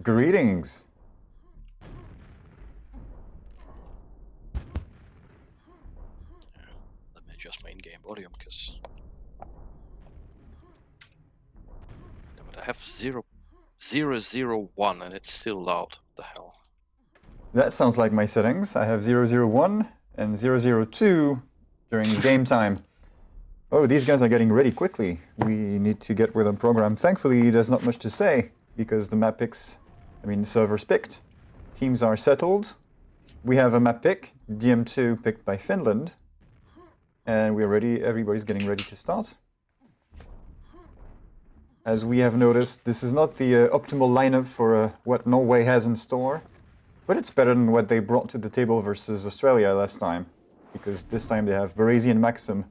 Greetings. Let me adjust my in-game volume, because I have 001 and it's still loud. What the hell? That sounds like my settings. I have 001 and 002 during game time. Oh, these guys are getting ready quickly. We need to get with the program. Thankfully, there's not much to say because the map picks, the server's picked. Teams are settled. We have a map pick, DM2 picked by Finland. And we're ready, everybody's getting ready to start. As we have noticed, this is not the optimal lineup for what Norway has in store. But it's better than what they brought to the table versus Australia last time. Because this time they have Baresi and Maxim.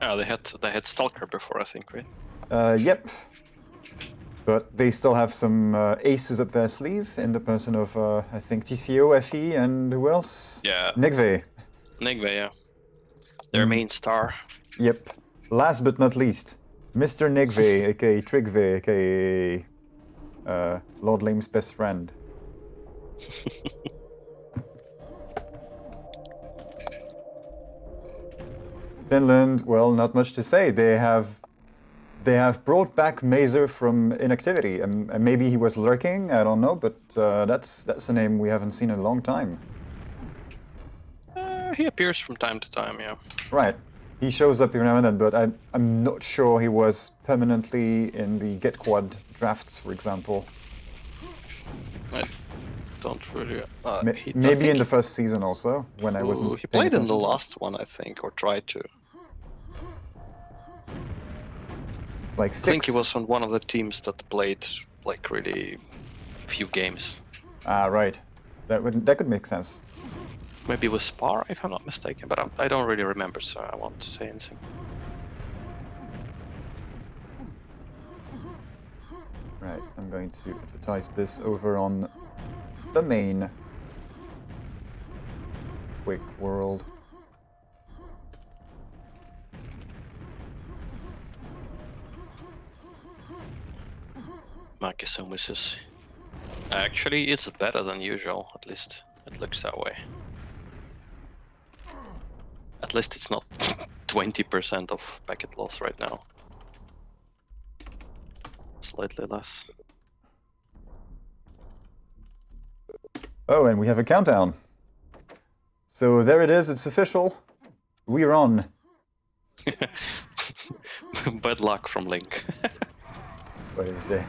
Oh, they had Stalker before, I think, right? Yep. But they still have some aces up their sleeve in the person of, I think, TCO, FE, and who else? Yeah. Nidweyr. Nidweyr, yeah. Their main star. Yep. Last but not least, Mr. Nidweyr, aka Trigve, aka Lord Lame's best friend. Finland, well, not much to say. They have brought back Mazer from inactivity, and maybe he was lurking. I don't know, but that's a name we haven't seen in a long time. He appears from time to time, yeah. Right, he shows up every now and then, but I'm not sure he was permanently in the GetQuad drafts, for example. I don't really. Maybe in the first season also, when I wasn't. He played in the last one, I think, or tried to. Like I think he was on one of the teams that played like really few games. Ah, right. That could make sense. Maybe with Spar, if I'm not mistaken, but I don't really remember, so I won't say anything. Right, I'm going to advertise this over on the main QuakeWorld. Makisumisis. Actually, it's better than usual, at least it looks that way. At least it's not 20% of packet loss right now. Slightly less. Oh, and we have a countdown. So there it is, it's official. We're on. Bad luck from Link. What did he say?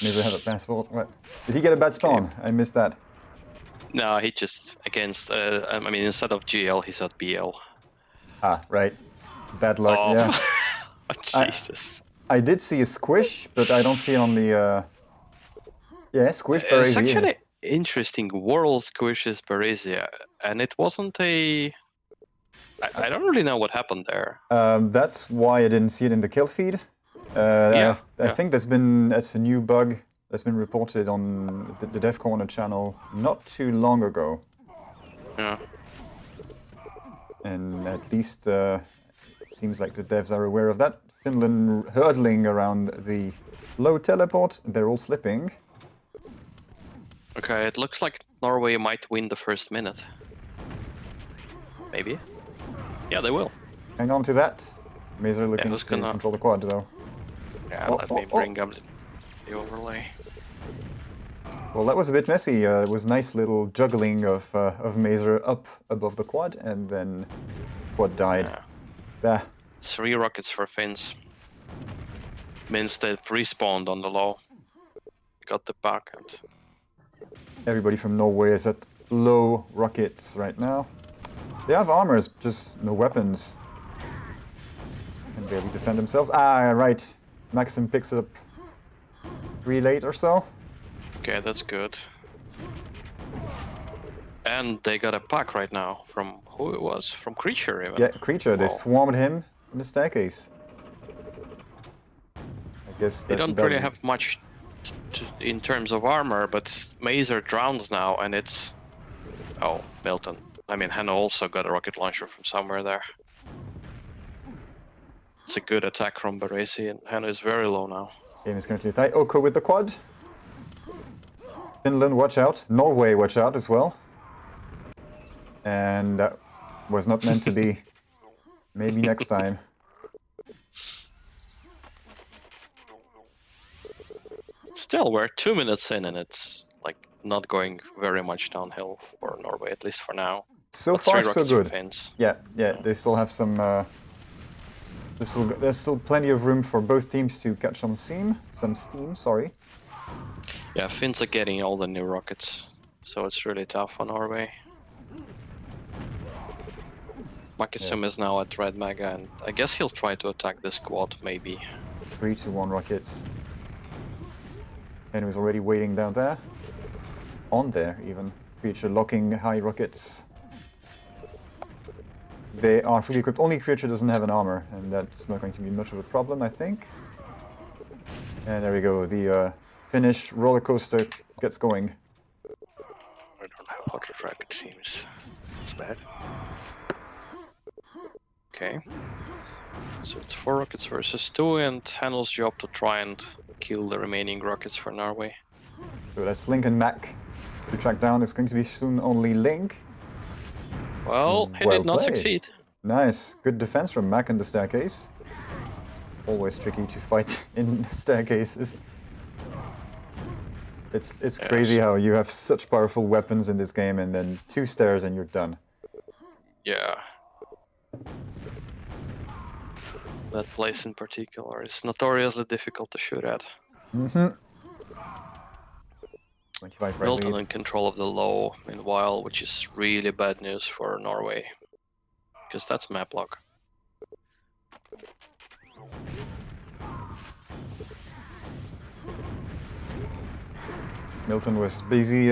Maybe I have a passport. What? Did he get a bad spawn? Okay. I missed that. No, he just against. Instead of GL, he said BL. Ah, right. Bad luck. Oh. Yeah. Oh, Jesus. I did see a squish, but I don't see it on the. Yeah, squish Baresi. It's actually interesting. World squishes Baresi, and it wasn't a. I don't really know what happened there. That's why I didn't see it in the kill feed. I think that's a new bug that's been reported on the Dev Corner channel not too long ago. Yeah. And at least it seems like the devs are aware of that. Finland hurtling around the low teleport. They're all slipping. Okay, it looks like Norway might win the first minute. Maybe. Yeah, they will. Hang on to that. Mazer looking to control the quad, though. Yeah, let me bring up the overlay. Well, that was a bit messy. It was nice little juggling of Mazer up above the quad, and then quad died. Yeah. 3 rockets for Finns. Means they respawned on the low. Got the back and... Everybody from Norway is at low rockets right now. They have armors, just no weapons. Can barely defend themselves. Ah, right. Maxim picks it up 3 late or so. Okay, that's good. And they got a pack right now from who it was? From Creature even. Yeah, Creature. Wow. They swarmed him in the staircase. I guess they don't really have much in terms of armor, but Mazer drowns now, and it's... Oh, Milton. Hanno also got a rocket launcher from somewhere there. It's a good attack from Baresi, and Hanno is very low now. Game is currently tight. Oko with the quad. Finland, watch out. Norway, watch out as well. And that was not meant to be. Maybe next time. Still, we're 2 minutes in, and it's like not going very much downhill for Norway, at least for now. So But far, 3 so rockets for good. Finns. Yeah, they still have some. There's still plenty of room for both teams to catch some steam. Sorry. Yeah, Finns are getting all the new rockets, so it's really tough for Norway. Makisum is now at Red Mega, and I guess he'll try to attack this quad, maybe. 3-1 rockets. And he was already waiting down there. On there, even. Creature locking high rockets. They are fully equipped. Only creature doesn't have an armor, and that's not going to be much of a problem, I think. And there we go. The Finnish roller coaster gets going. I don't have hockey frag, it seems. It's bad. Okay. So it's 4 rockets versus 2, and Hanel's job to try and kill the remaining rockets for Norway. So that's Link and Mac to track down. It's going to be soon only Link. Well, he Well did not played. succeed. Nice. Good defense from Mac in the staircase. Always tricky to fight in staircases. It's crazy how you have such powerful weapons in this game, and then 2 stairs and you're done. Yeah. That place in particular is notoriously difficult to shoot at. 25 right Milton lead. in control of the low, meanwhile, which is really bad news for Norway. Because that's map lock. Milton was busy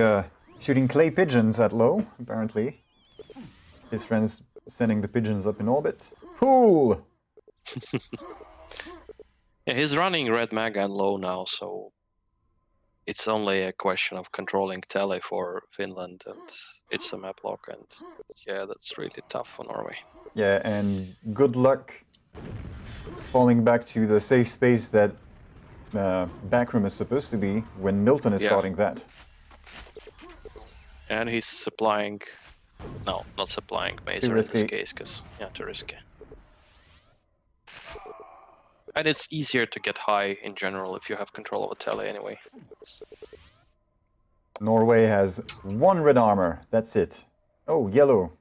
shooting clay pigeons at low, apparently. His friends sending the pigeons up in orbit. Cool! Yeah, he's running Red Mega and low now, so it's only a question of controlling tele for Finland, and it's a map lock, and yeah, that's really tough for Norway. Yeah, and good luck falling back to the safe space that backroom is supposed to be when Milton is guarding that. And he's supplying... No, not supplying Mazer in this case, because, yeah, too risky. And it's easier to get high in general if you have control of a tele anyway. Norway has 1 red armor, that's it. Oh, yellow.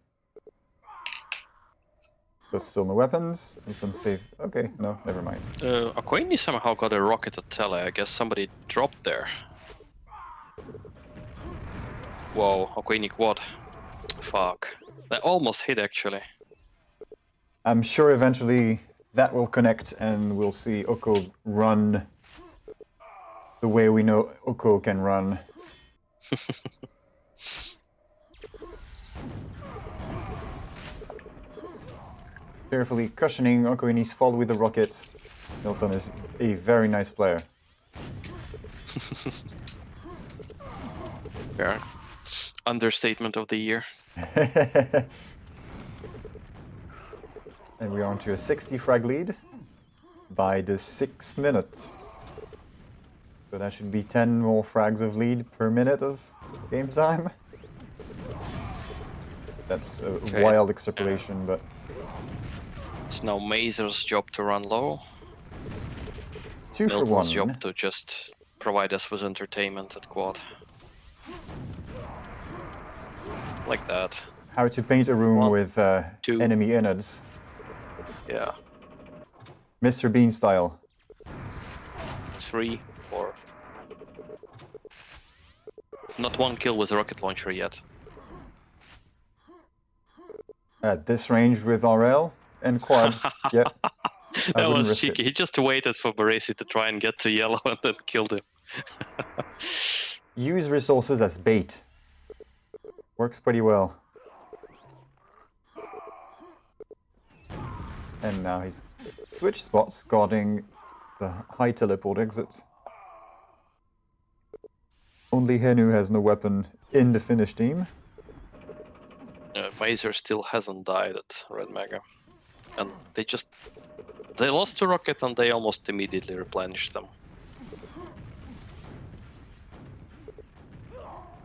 But still no weapons. Milton's safe. Okay, no, never mind. Aquani somehow got a rocket at tele. I guess somebody dropped there. Whoa, Aquani quad. Fuck. That almost hit, actually. I'm sure eventually that will connect and we'll see Oko run the way we know Oko can run. Carefully cushioning Oko in his fall with the rocket. Milton is a very nice player. Yeah. Understatement of the year. And we are on to a 60 frag lead by the 6th minute. So that should be 10 more frags of lead per minute of game time. That's a wild extrapolation, but... It's now Mazer's job to run low. 2 for 1. Milton's job to just provide us with entertainment at quad. Like that. How to paint a room 1, with 2. enemy innards. Yeah. Mr. Bean style. 3, 4. Not 1 kill with a rocket launcher yet. At this range with RL and quad. Yep. That was cheeky. He just waited for Baresi to try and get to yellow and then killed him. Use resources as bait. Works pretty well. And now he's switched spots, guarding the high teleport exit. Only Henu has no weapon in the Finnish team. Mazer still hasn't died at Red Mega. And they lost to rocket and they almost immediately replenished them.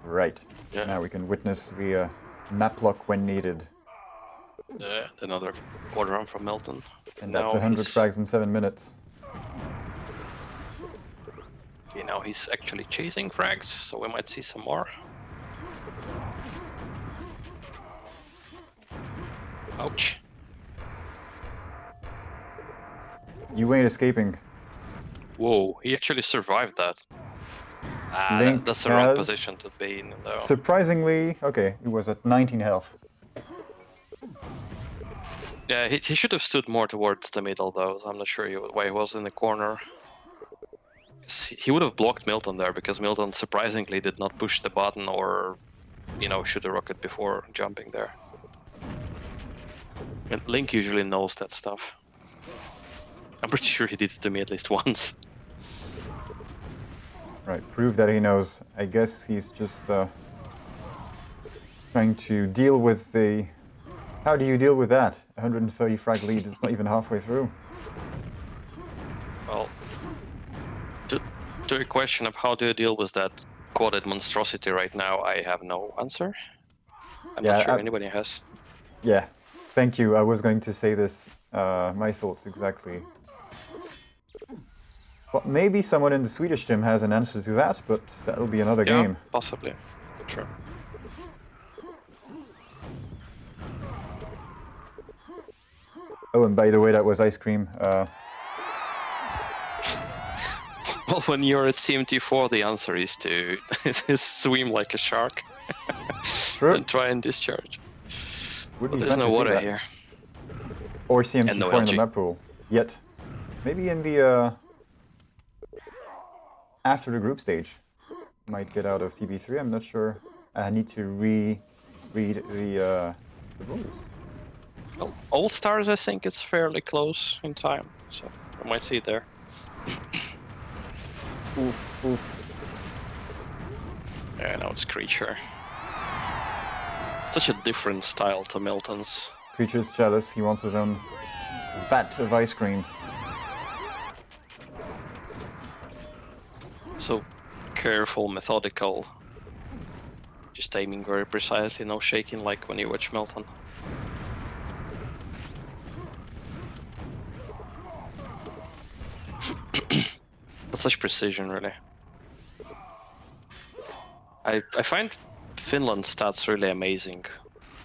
Right. Yeah. Now we can witness the map lock when needed. Another quarter run from Milton. And that's Now 100 he's- frags in 7 minutes. Okay, now he's actually chasing frags, so we might see some more. Ouch. You ain't escaping. Whoa, he actually survived that. Link That's the wrong has- position to be in, though. Surprisingly, okay, he was at 19 health. Yeah, he should have stood more towards the middle, though. I'm not sure why he was in the corner. He would have blocked Milton there, because Milton surprisingly did not push the button or, shoot a rocket before jumping there. And Link usually knows that stuff. I'm pretty sure he did it to me at least once. Right, prove that he knows. I guess he's just trying to deal with the... How do you deal with that? 130 frag lead, it's not even halfway through. Well, to a question of how do you deal with that quadded monstrosity right now, I have no answer. I'm not sure anybody has. Yeah, thank you. I was going to say this. My thoughts exactly. Well, maybe someone in the Swedish team has an answer to that, but that'll be another game. Possibly. Sure. Oh, and by the way, that was ice cream. Well, when you're at CMT4, the answer is to swim like a shark True. and try and discharge. Would But be there's fun no to see water that. here. Or CMT4 And no in the LG. map pool. Yet. Maybe in the... after the group stage. Might get out of TB3, I'm not sure. I need to read the rules. Well, All Stars, I think it's fairly close in time, so we might see it there. Oof, oof. Yeah, now it's Creature. Such a different style to Milton's. Creature's jealous, he wants his own vat of ice cream. So careful, methodical. Just aiming very precisely, no shaking like when you watch Milton. But such precision, really. I find Finland's stats really amazing.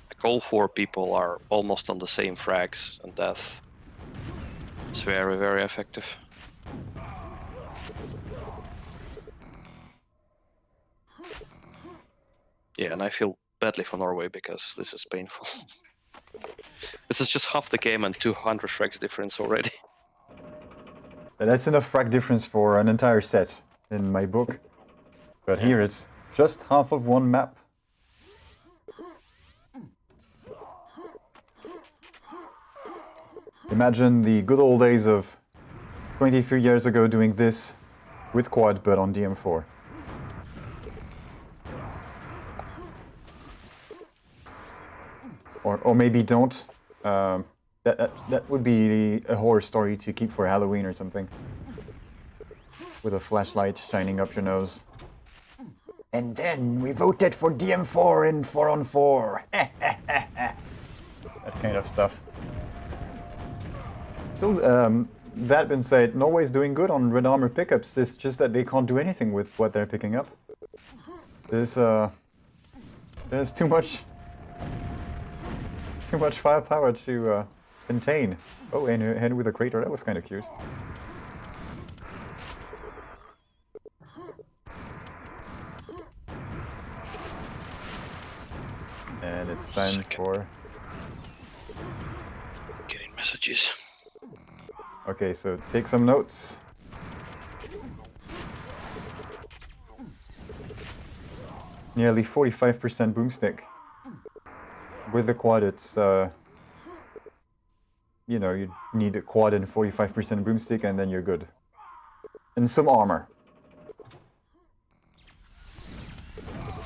Like all 4 people are almost on the same frags and death. It's very, very effective. Yeah, and I feel badly for Norway because this is painful. This is just half the game and 200 frags difference already. That's enough frag difference for an entire set in my book. But here it's just half of one map. Imagine the good old days of 23 years ago doing this with quad but on DM4. Or maybe don't. That would be a horror story to keep for Halloween or something. With a flashlight shining up your nose. And then we voted for DM4 in 4-on-4. That kind of stuff. Still, that being said, Norway's doing good on red armor pickups. It's just that they can't do anything with what they're picking up. There's too much firepower to contain. Oh, and a head with a crater. That was kind of cute. And it's time for... Getting messages. Okay, so take some notes. Nearly 45% boomstick. With the quad, it's, you know, you need a quad and 45% boomstick and then you're good. And some armor.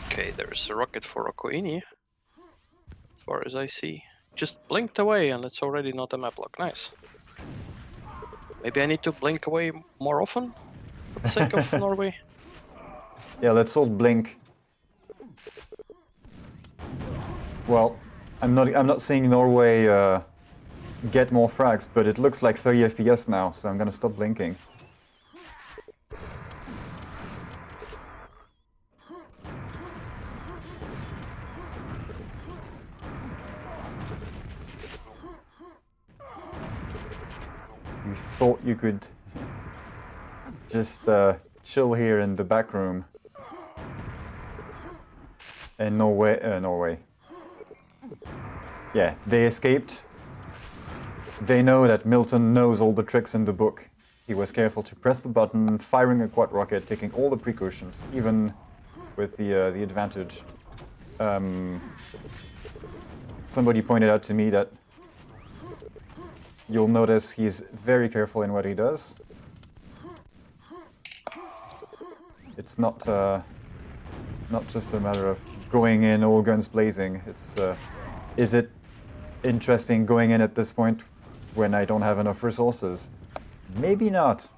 Okay, there's a rocket for Okoini. As far as I see. Just blinked away and it's already not a map lock. Nice. Maybe I need to blink away more often? For the sake of Norway? Yeah, let's all blink. Well, I'm not seeing Norway get more frags, but it looks like 30 FPS now, so I'm gonna stop blinking. You thought you could just chill here in the back room. And Norway. Yeah, they escaped. They know that Milton knows all the tricks in the book. He was careful to press the button, firing a quad rocket, taking all the precautions, even with the advantage. Somebody pointed out to me that you'll notice he's very careful in what he does. It's not just a matter of going in all guns blazing. It's is it interesting going in at this point when I don't have enough resources? Maybe not.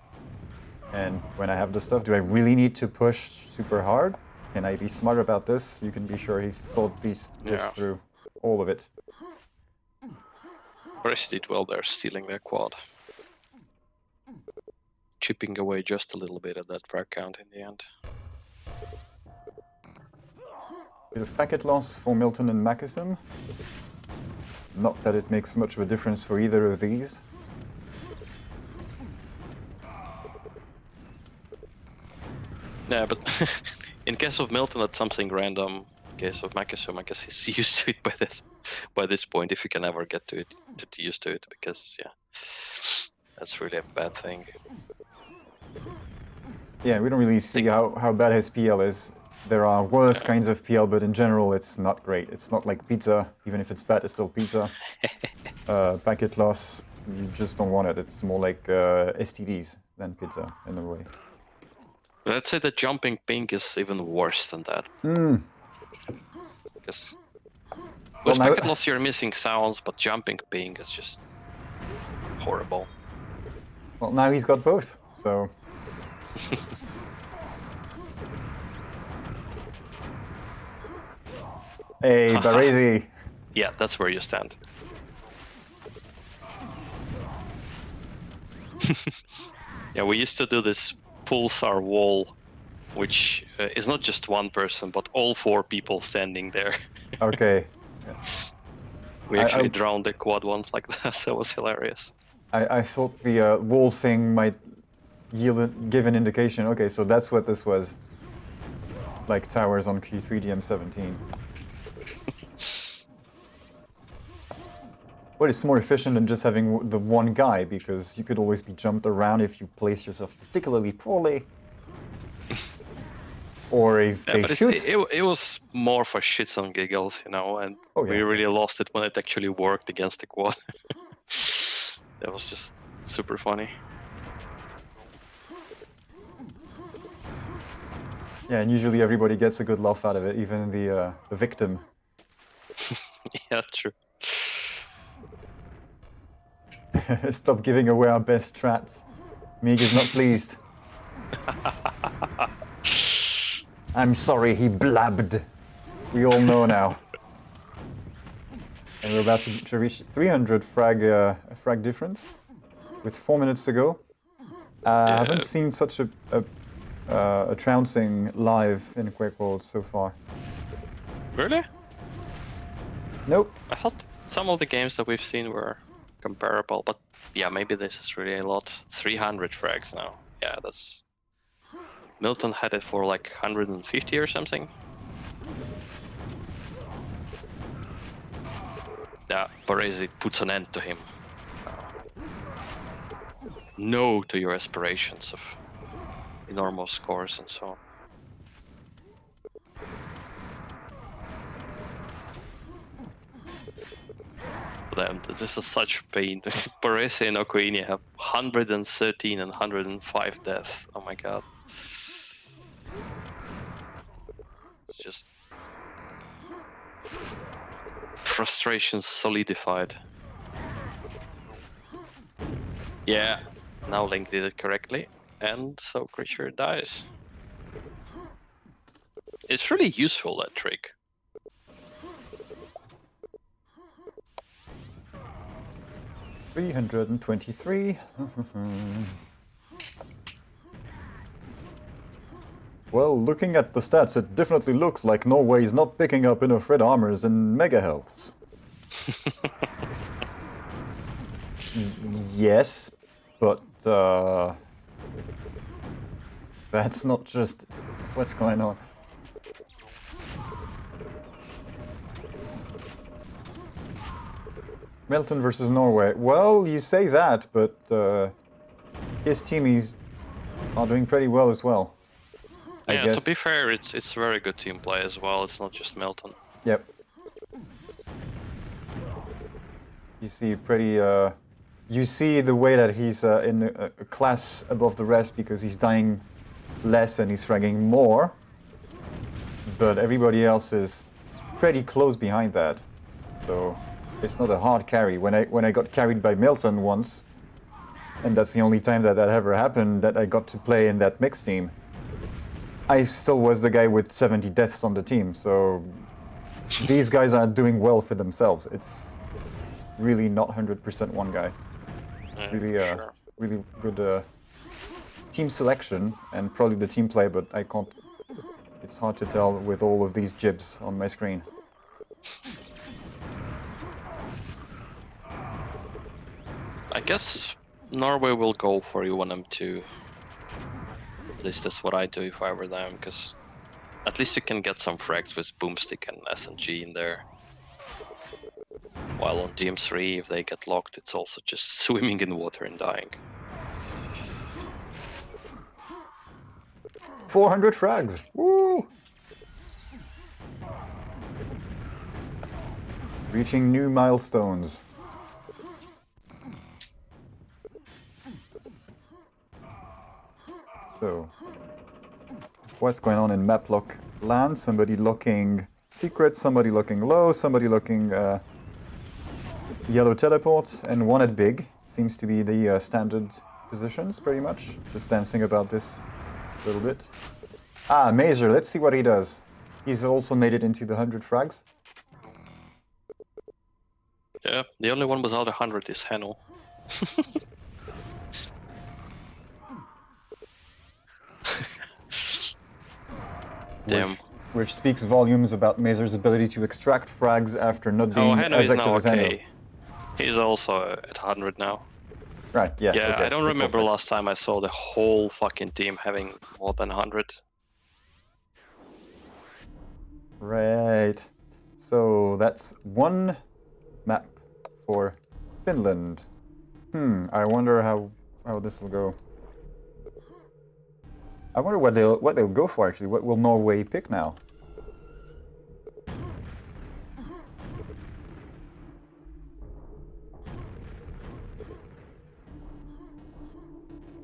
And when I have the stuff, do I really need to push super hard? Can I be smart about this? You can be sure he's thought this through, all of it. Brest did well there, stealing their quad. Chipping away just a little bit at that frag count in the end. Bit of packet loss for Milton and Mackeson. Not that it makes much of a difference for either of these. Yeah, but in case of Milton, that's something random. In case of Mackeson, I guess he's used to it by this point, if you can ever get to it, used to it, because yeah, that's really a bad thing. Yeah, we don't really see how bad his PL is. There are worse kinds of PL, but in general, it's not great. It's not like pizza. Even if it's bad, it's still pizza. Packet loss, you just don't want it. It's more like STDs than pizza, in a way. Let's say the jumping ping is even worse than that. Because with packet loss, you're missing sounds, but jumping ping is just horrible. Well, now he's got both, so... Hey, Baresi! Yeah, that's where you stand. Yeah, we used to do this pulsar wall, which is not just one person, but all 4 people standing there. Okay. We actually drowned the quad once like that. That was hilarious. I thought the wall thing might give an indication. Okay, so that's what this was. Like towers on Q3DM17. Well, it's more efficient than just having the one guy, because you could always be jumped around if you place yourself particularly poorly. Or if they shoot. It was more for shits and giggles, you know, and we really lost it when it actually worked against the quad. That was just super funny. Yeah, and usually everybody gets a good laugh out of it, even the victim. Yeah, true. Stop giving away our best strats. Mig is not pleased. I'm sorry, he blabbed. We all know now. And we're about to reach 300 frag difference with 4 minutes to go. I haven't seen such a trouncing live in QuakeWorld so far. Really? Nope. I thought some of the games that we've seen were comparable, but yeah, maybe this is really a lot. 300 frags now. Yeah, that's... Milton had it for like 150 or something. Yeah, Baresi puts an end to him. No to your aspirations of enormous scores and so on. Damn, this is such pain. Baresi and Okoini have 113 and 105 deaths. Oh my god. It's just... frustration solidified. Yeah, now Link did it correctly, and so creature dies. It's really useful, that trick. 323. Well, looking at the stats, it definitely looks like Norway is not picking up enough red armors and mega healths. Yes, but that's not just what's going on. Milton versus Norway. Well, you say that, but his teamies are doing pretty well as well. I Yeah, guess. to be fair, it's very good team play as well. It's not just Milton. Yep. You see pretty. You see the way that he's in a class above the rest because he's dying less and he's fragging more. But everybody else is pretty close behind that. So it's not a hard carry. When I got carried by Milton once, and that's the only time that ever happened, that I got to play in that mixed team, I still was the guy with 70 deaths on the team. So these guys are doing well for themselves. It's really not 100% one guy. Really, sure. really good team selection and probably the team play, but I can't. It's hard to tell with all of these jibs on my screen. I guess Norway will go for E1M2. At least that's what I do if I were them, because at least you can get some frags with Boomstick and SNG in there. While on DM3, if they get locked, it's also just swimming in water and dying. 400 frags! Woo! Reaching new milestones. So, what's going on in map lock land? Somebody looking secret, somebody looking low, somebody looking yellow teleport, and one at big. Seems to be the standard positions, pretty much. Just dancing about this a little bit. Ah, Mazer, let's see what he does. He's also made it into the 100 frags. Yeah, the only one without 100 is Hennel. Damn. Which speaks volumes about Mazer's ability to extract frags after not being Hennel as is active now as Hennel. okay. He's also at 100 now. Right, yeah. Yeah, okay, I don't it's remember all fixed. last time I saw the whole fucking team having more than 100. Right. So that's one map for Finland. I wonder how this will go. I wonder what they'll go for actually. What will Norway pick now?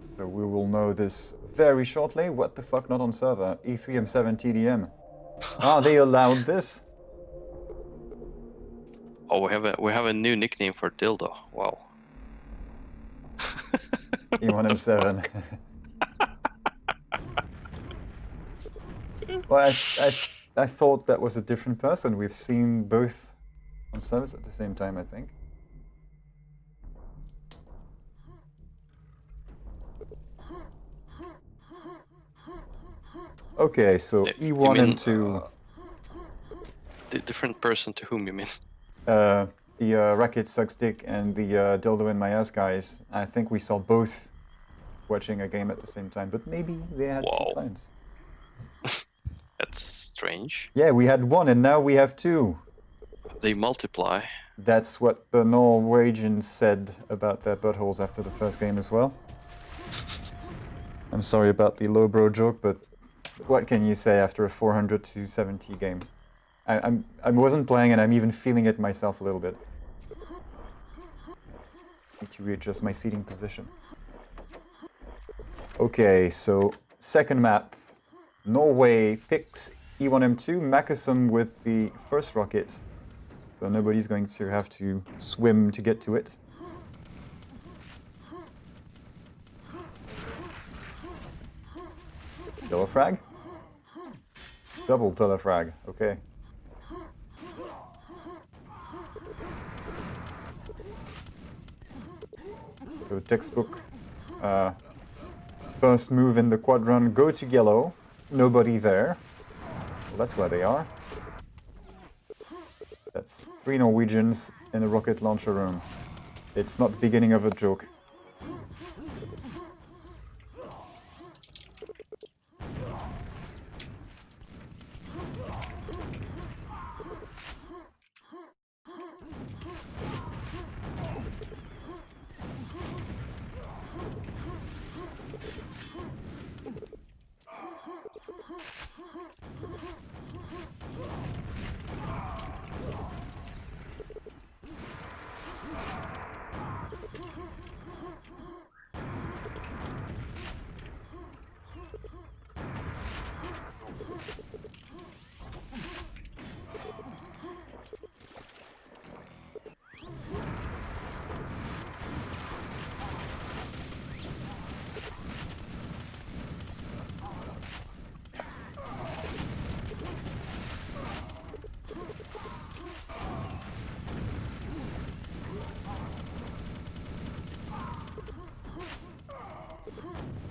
So we will know this very shortly. What the fuck, not on server? E3M7 TDM. Ah, they allowed this? Oh, we have a new nickname for Dildo. Wow. E1M7. Well, I thought that was a different person. We've seen both on servers at the same time, I think. Okay, so E1 and 2. The different person to whom you mean? The Racket Sucks Dick and the Dildo in My Ass guys. I think we saw both watching a game at the same time, but maybe they had two clients. That's strange. Yeah, we had one and now we have two. They multiply. That's what the Norwegians said about their buttholes after the first game as well. I'm sorry about the lowbrow joke, but what can you say after a 400 to 70 game? I wasn't playing and I'm even feeling it myself a little bit. Need to readjust my seating position. Okay, so second map. Norway picks E1M2, Macasum with the first rocket. So nobody's going to have to swim to get to it. Telefrag? Double telefrag, okay. So textbook first move in the quad run, go to yellow. Nobody there. Well, that's where they are. That's 3 Norwegians in a rocket launcher room. It's not the beginning of a joke.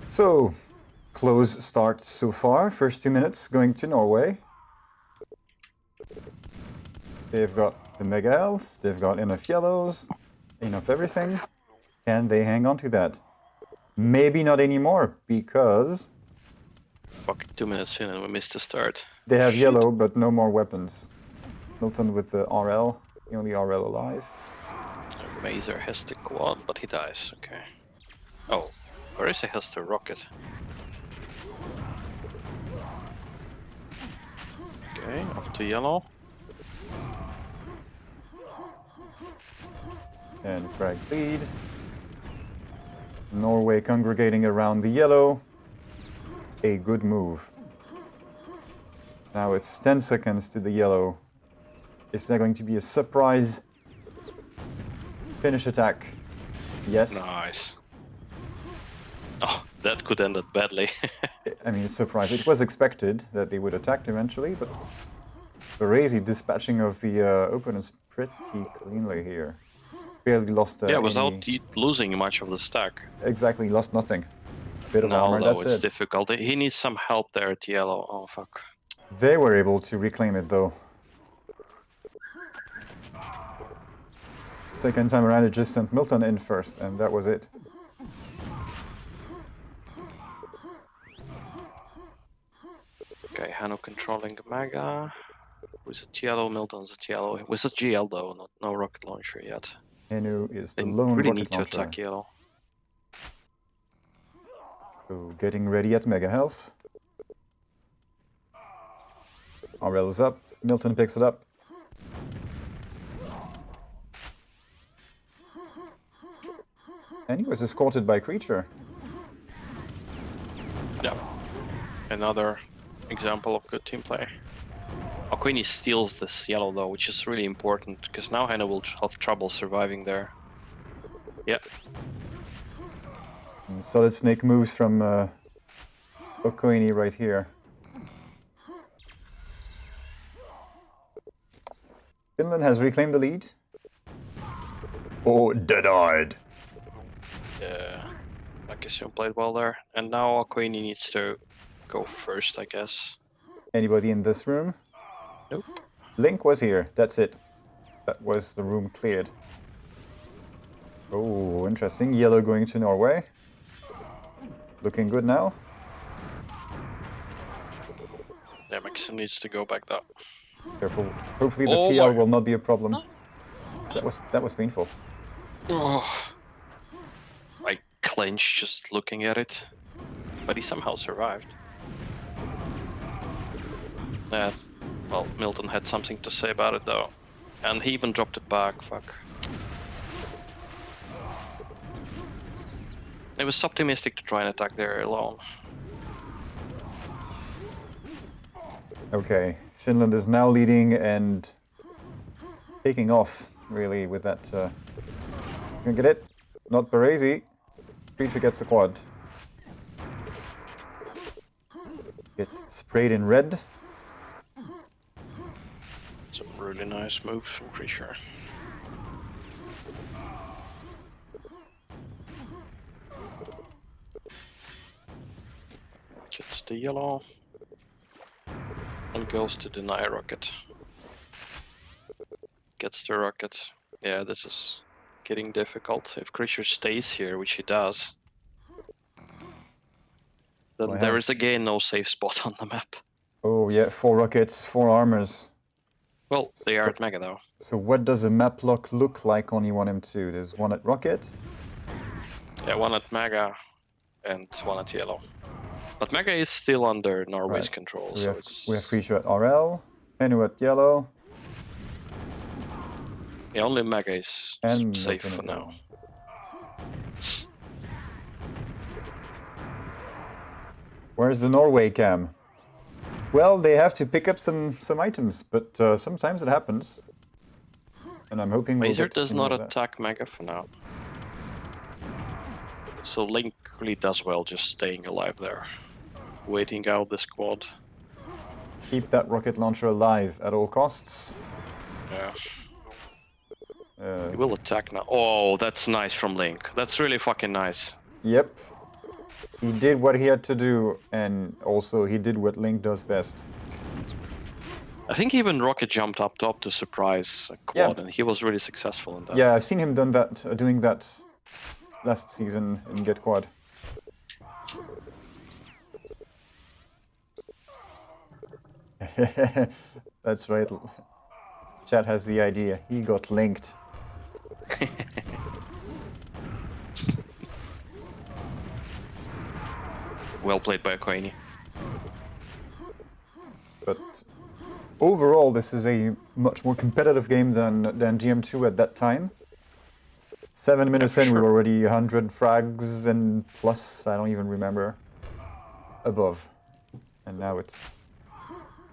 So, close start so far. First 2 minutes going to Norway. They've got the mega health, they've got enough yellows, enough everything. Can they hang on to that? Maybe not anymore, because Fuck, 2 minutes in and we missed the start. they have Shit. yellow, but no more weapons. Milton with the RL, the only RL alive. Mazer has the quad, but he dies. Okay. Oh, Marissa has the rocket. Okay, off to yellow. And frag lead. Norway congregating around the yellow. A good move. Now it's 10 seconds to the yellow. Is there going to be a surprise finish attack? Yes. Nice. Oh, that could end it badly. I mean, it's surprise. It was expected that they would attack eventually, but crazy dispatching of the opponents pretty cleanly here. Barely lost yeah, without any... losing much of the stack. Exactly, lost nothing. Bit of Now, armor, though, that's it's it. difficult. He needs some help there at yellow. Oh, fuck. They were able to reclaim it, though. Second time around, it just sent Milton in first, and that was it. Okay, Hano controlling Mega. With a yellow, Milton's at yellow. With a GL, though, no rocket launcher yet. Henu is the They lone really rocket need to launcher. attack yellow. So getting ready at Mega Health. RL is up. Milton picks it up. And he was escorted by Creature. Yeah. Another example of good team play. Queenie steals this yellow, though, which is really important, because now Hannah will have trouble surviving there. Yeah. Solid Snake moves from Okoini right here. Finland has reclaimed the lead. Oh, dead-eyed. Yeah. I guess you played well there. And now Queenie needs to go first, I guess. Anybody in this room? Nope. Link was here. That's it. That was the room cleared. Oh, interesting. Yellow going to Norway. Looking good now. Yeah, Maxim needs to go back up. Careful. Hopefully the Oh PL my- will not be a problem. That was painful. Oh. I clenched just looking at it. But he somehow survived. Yeah. Well, Milton had something to say about it, though. And he even dropped it back, fuck. It was optimistic to try and attack there alone. Okay, Finland is now leading and taking off, really, with that. You can get it? Not Baresi. Creature gets the quad. Gets sprayed in red. Some really nice moves from Creature. the yellow. And goes to deny rocket. Gets the rocket. Yeah, this is getting difficult. If creature stays here, which he does, then Well, I there have- is again no safe spot on the map. Oh yeah, 4 rockets, 4 armors. Well, they are So- at Mega though. So what does a map lock look like on E1M2? There's one at rocket. Yeah, one at Mega and one at yellow. But Mega is still under Norway's Right. control, So so we have it's... creature at RL, Enu at yellow, Yeah, only Mega is and safe nothing for at now. yellow. Where's the Norway cam? Well, they have to pick up some items, but sometimes it happens. And I'm hoping we'll Laser get to does see more not of that. attack Mega for now. So Link really does well just staying alive there. Waiting out this quad. Keep that rocket launcher alive at all costs. Yeah. He will attack now. Oh, that's nice from Link. That's really fucking nice. Yep. He did what he had to do, and also he did what Link does best. I think even Rocket jumped up top to surprise a quad, and he was really successful in that. Yeah, I've seen him doing that last season in GetQuad. That's right. Chat has the idea. He got linked. Well played by Koini. But overall, this is a much more competitive game than GM2 at that time. 7 minutes in, we were already 100 frags and plus, I don't even remember, above. And now it's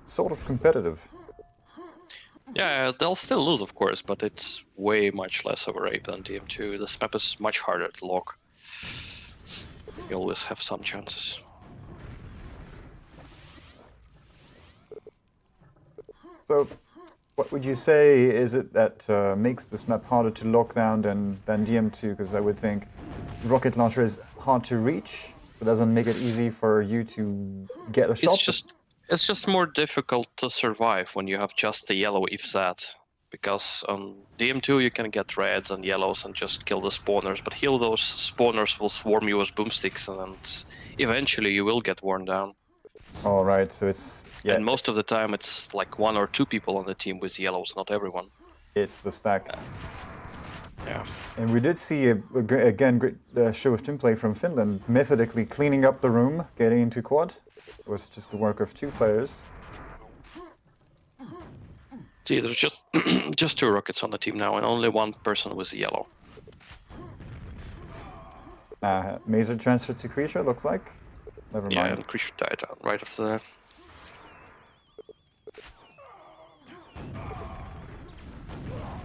sort of competitive. Yeah, they'll still lose, of course, but it's way much less of a rape than DM2. This map is much harder to lock. You always have some chances. So, what would you say is it that makes this map harder to lock down than DM2? Because I would think rocket launcher is hard to reach, so it doesn't make it easy for you to get a shot. It's just more difficult to survive when you have just the yellow if that. Because on DM2 you can get reds and yellows and just kill the spawners, but here those spawners will swarm you as boomsticks and eventually you will get worn down. All right, so it's... Yeah, and most of the time it's like 1 or 2 people on the team with yellows, not everyone. It's the stack. Yeah. And we did see, again, great show of team play from Finland, methodically cleaning up the room, getting into quad. It was just the work of 2 players. See, there's just just 2 rockets on the team now, and only 1 person with yellow. Mazer transfer to creature, looks like. Never mind. Yeah, and creature died right after that.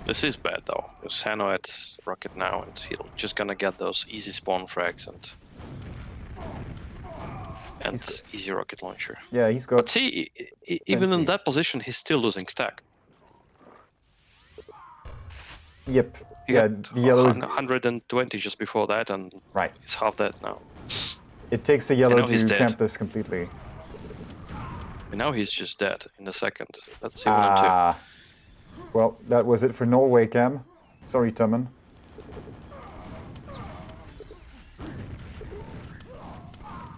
This is bad though, because Hano at rocket now, and he's just gonna get those easy spawn frags and easy rocket launcher. Yeah, he's got... But see, even in that position, he's still losing stack. Yep. He Yeah, got the yellow is... 120 just before that, and right. He's half dead now. It takes a yellow he's to dead. camp this completely. And now he's just dead in the second. That's even M2. Well, that was it for Norway, Cam. Sorry, Tummen.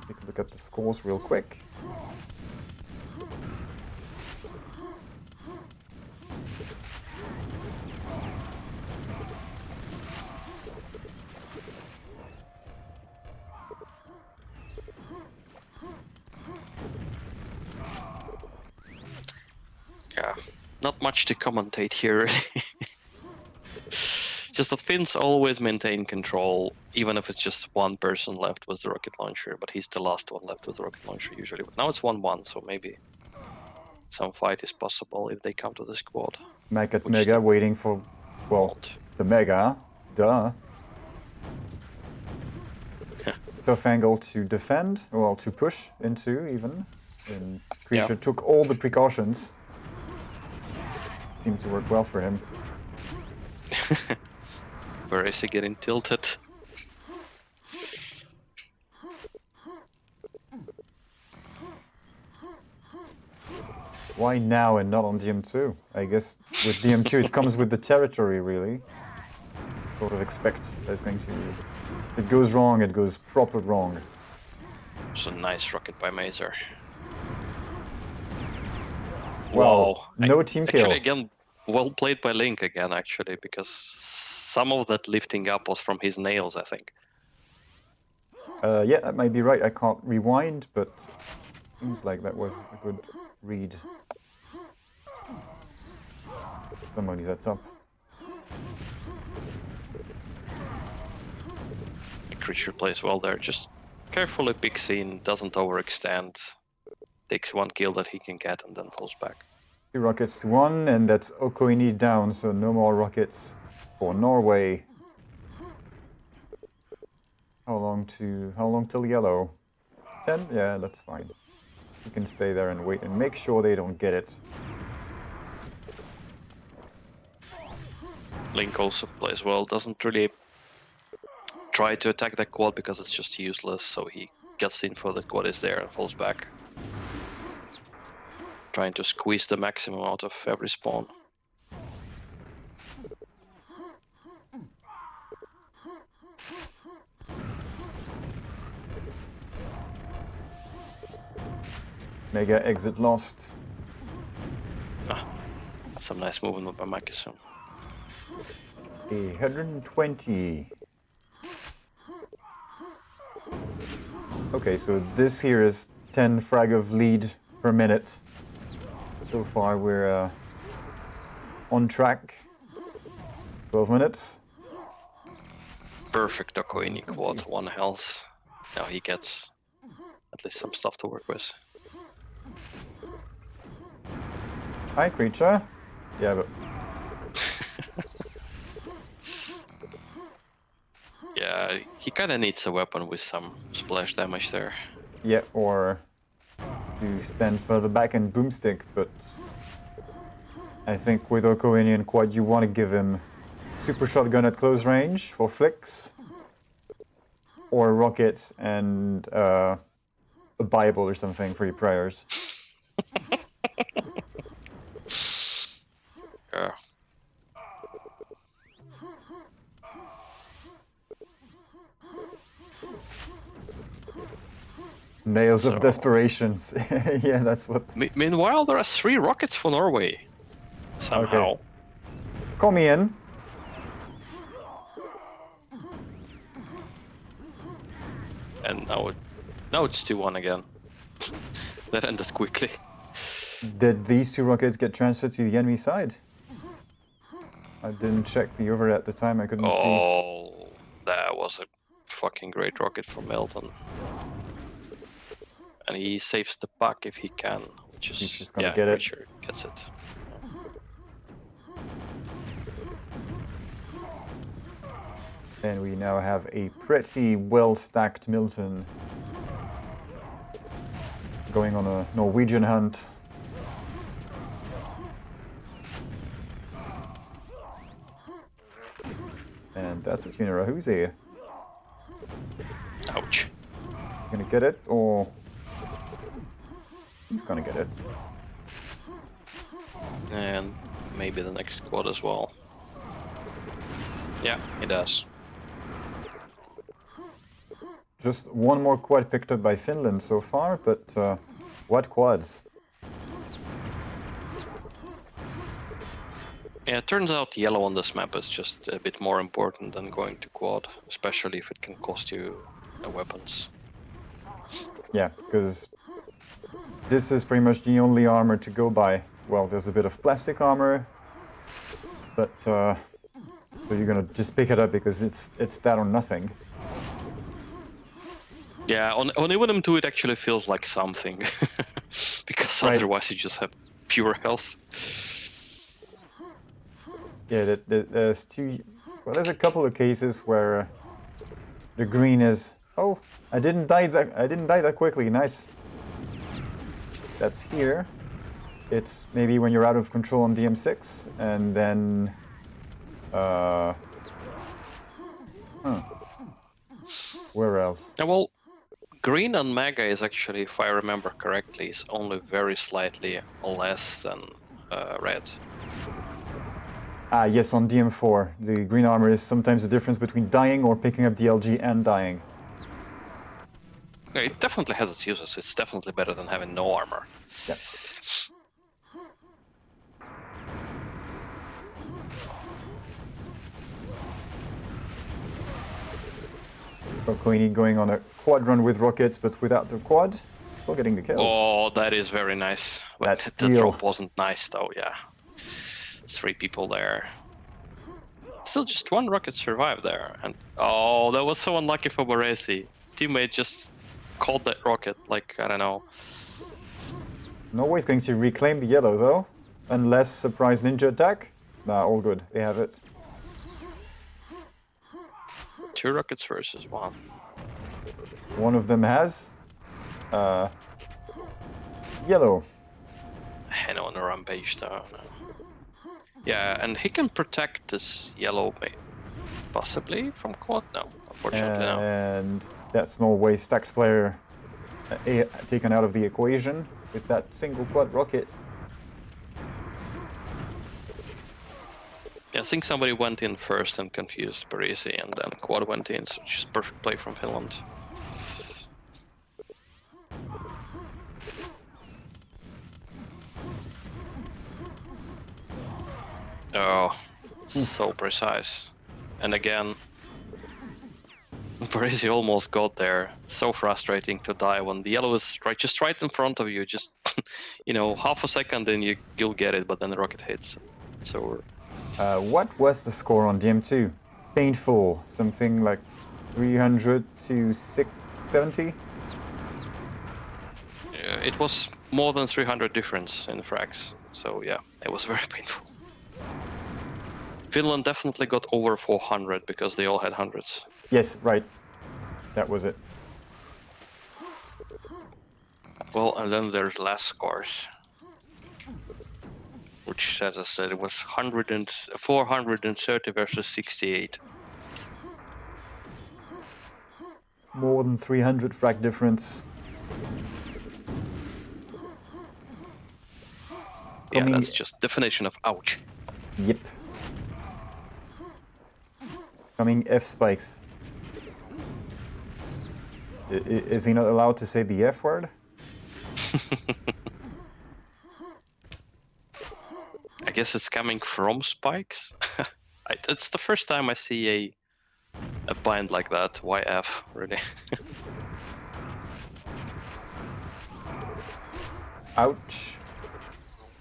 Take a look at the scores real quick. Yeah, not much to commentate here, really. Just that Finns always maintain control, even if it's just 1 person left with the rocket launcher, but he's the last one left with the rocket launcher usually. But now it's 1-1, so maybe some fight is possible if they come to this quad. Mac at Mega waiting for, well, the Mega. Duh. Tough angle to defend, well, to push into even. And creature took all the precautions. Seemed to work well for him. Where is he getting tilted? Why now and not on DM2? I guess with DM2 it comes with the territory, really. Sort of expect there's going to... If it goes wrong, it goes proper wrong. It's a nice rocket by Mazer. Wow, Wow. no team kill. Actually, again, well played by Link again, actually, because some of that lifting up was from his nails, I think. Yeah, that might be right. I can't rewind, but seems like that was a good read. Somebody's at top. The creature plays well there. Just carefully picks in, doesn't overextend, takes one kill that he can get, and then falls back. 2 rockets to 1, and that's Okoini down, so no more rockets for Norway. How long till yellow? 10? Yeah, that's fine. You can stay there and wait and make sure they don't get it. Link also plays well, doesn't really try to attack that quad because it's just useless, so he gets the info that quad is there and falls back. Trying to squeeze the maximum out of every spawn. Mega exit lost. Some nice movement by Makison. 120. Okay, so this here is 10 frag of lead per minute. So far we're on track. 12 minutes. Perfect Okoini quad, 1 health. Now he gets at least some stuff to work with. Hi, creature. Yeah, but... Yeah, he kind of needs a weapon with some splash damage there. Yeah, or you stand further back and boomstick, but I think with Okoini and Quad you want to give him super shotgun at close range for flicks, or rockets and a Bible or something for your prayers. Yeah. Nails of desperations. Yeah, that's what... Meanwhile, there are 3 rockets for Norway. Somehow. Okay. Call me in. And now it's 2-1 again. That ended quickly. Did these 2 rockets get transferred to the enemy side? I didn't check the over at the time, I couldn't see. Oh, that was a fucking great rocket from Milton. And he saves the puck if he can, which is... He's just gonna get it. Creature gets it. And we now have a pretty well-stacked Milton going on a Norwegian hunt. And that's a funeral. Who's here? Ouch. Gonna get it, or... He's gonna get it. And maybe the next quad as well. Yeah, he does. Just 1 more quad picked up by Finland so far, but what quads? Yeah, it turns out yellow on this map is just a bit more important than going to quad, especially if it can cost you weapons. Yeah, because this is pretty much the only armor to go by. Well, there's a bit of plastic armor, but so you're gonna just pick it up because it's that or nothing. Yeah, on even M2 it actually feels like something, because Right. otherwise you just have pure health. Yeah, there's 2. Well, there's a couple of cases where the green is. Oh, I didn't die that quickly. Nice. That's here. It's maybe when you're out of control on DM6, and then. Where else? Yeah, well, Green on Mega is actually, if I remember correctly, is only very slightly less than red. Ah, yes, on DM4, the green armor is sometimes the difference between dying or picking up DLG and dying. Yeah, it definitely has its uses. It's definitely better than having no armor. Yep. Koini going on a quad run with rockets, but without the quad, still getting the kills. Oh, that is very nice. But That the steal. drop wasn't nice, though, yeah. 3 people there. Still just 1 rocket survived there. And oh, that was so unlucky for Baresi. Teammate just caught that rocket, like, I don't know. Norway's going to reclaim the yellow, though. Unless surprise ninja attack. Nah, all good. They have it. 2 rockets versus 1. One of them has yellow. Hen on a rampage, though. No. Yeah, and he can protect this yellow, possibly from quad. No, unfortunately, no. And that's Norway's stacked player taken out of the equation with that single quad rocket. Yeah, I think somebody went in first and confused Parisi, and then quad went in, so just perfect play from Finland. Oh, so precise. And again, Parisi almost got there. So frustrating to die when the yellow is just right in front of you. Just, you know, half a second and you'll get it, but then the rocket hits. It's over. What was the score on DM2? Painful. Something like 300 to 670? It was more than 300 difference in frags. So yeah, it was very painful. Finland definitely got over 400 because they all had hundreds. Yes, right. That was it. Well, and then there's last scores. Which, as I said, it was 430 versus 68. More than 300 frag difference. Yeah, that's just definition of ouch. Yep. Coming F spikes. Is he not allowed to say the F word? I guess it's coming from spikes. It's the first time I see a bind like that. YF, really. Ouch.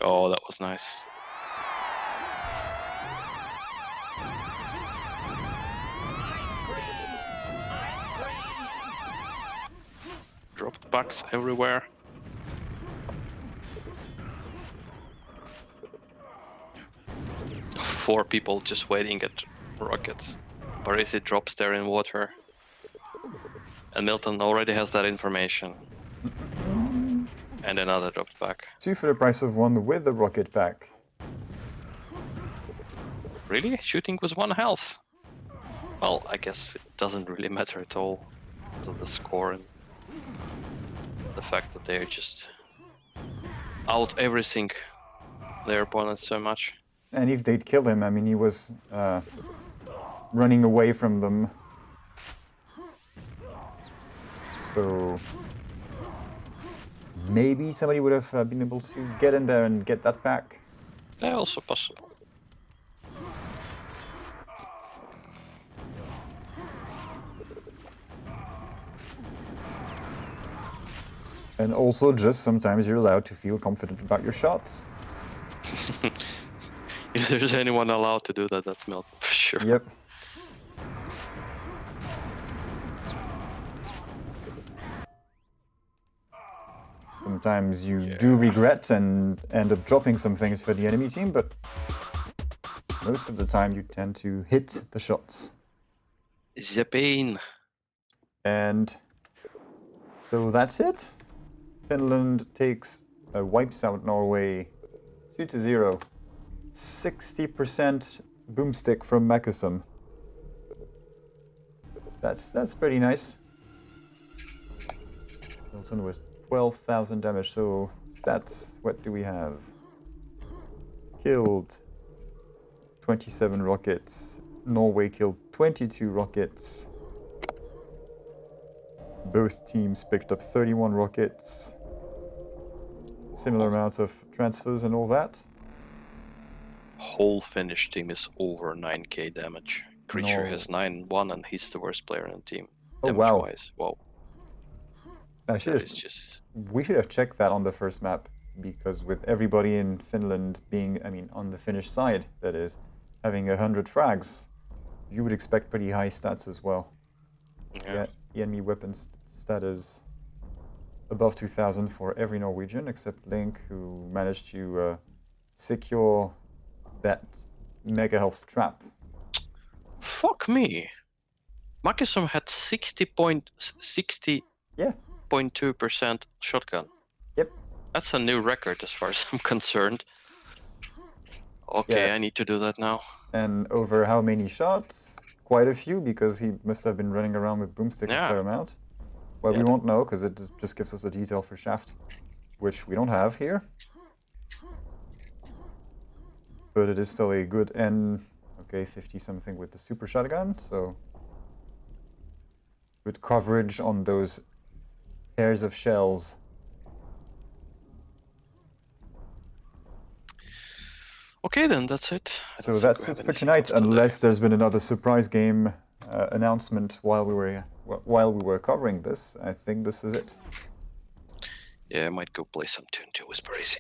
Oh, that was nice. Dropped bugs everywhere. Four people just waiting at rockets. Parisi drops there in water. And Milton already has that information. And another dropped back. 2 for the price of 1 with the rocket back. Really? Shooting was 1 health? Well, I guess it doesn't really matter at all. The score and the fact that they're just out everything their opponents so much. And if they'd kill him, I mean, he was running away from them. So maybe somebody would have been able to get in there and get that back. Yeah, also possible. And also, just sometimes you're allowed to feel confident about your shots. If there's anyone allowed to do that, that's Milton, for sure. Yep. Sometimes you do regret and end up dropping some things for the enemy team, but most of the time you tend to hit the shots. The pain. And so that's it. Finland wipes out Norway 2-0. 60% boomstick from Mekasum. That's pretty nice. Milton with 12,000 damage. So stats, what do we have? Killed 27 rockets. Norway killed 22 rockets. Both teams picked up 31 rockets. Similar amounts of transfers and all that. Whole Finnish team is over 9k damage. Creature No. has 9-1 and he's the worst player in the team. Oh, wow. Damage-wise. Wow. I That is just... We should have checked that on the first map, because with everybody in Finland being, I mean, on the Finnish side, that is, having 100 frags, you would expect pretty high stats as well. Yeah. The enemy weapons stat is above 2,000 for every Norwegian, except Link, who managed to secure that mega health trap. Fuck me. Makisum had 60.2% shotgun. Yep. That's a new record as far as I'm concerned. Okay, Yeah. I need to do that now. And over how many shots? Quite a few, because he must have been running around with boomstick a fair amount. Well, we won't know, because it just gives us the detail for shaft, which we don't have here. But it is still a good N, okay, 50-something with the super shotgun, so good coverage on those pairs of shells. Okay, then that's it. So that's it for tonight, unless there's been another surprise game announcement while we were covering this. I think this is it. Yeah, I might go play some Tune 2 Whisper Easy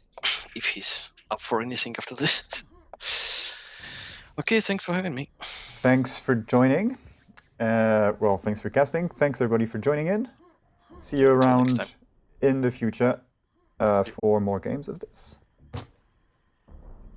if he's up for anything after this. Okay, thanks for having me. Thanks for joining. Well, thanks for casting. Thanks everybody for joining in. See you around in the future for more games of this.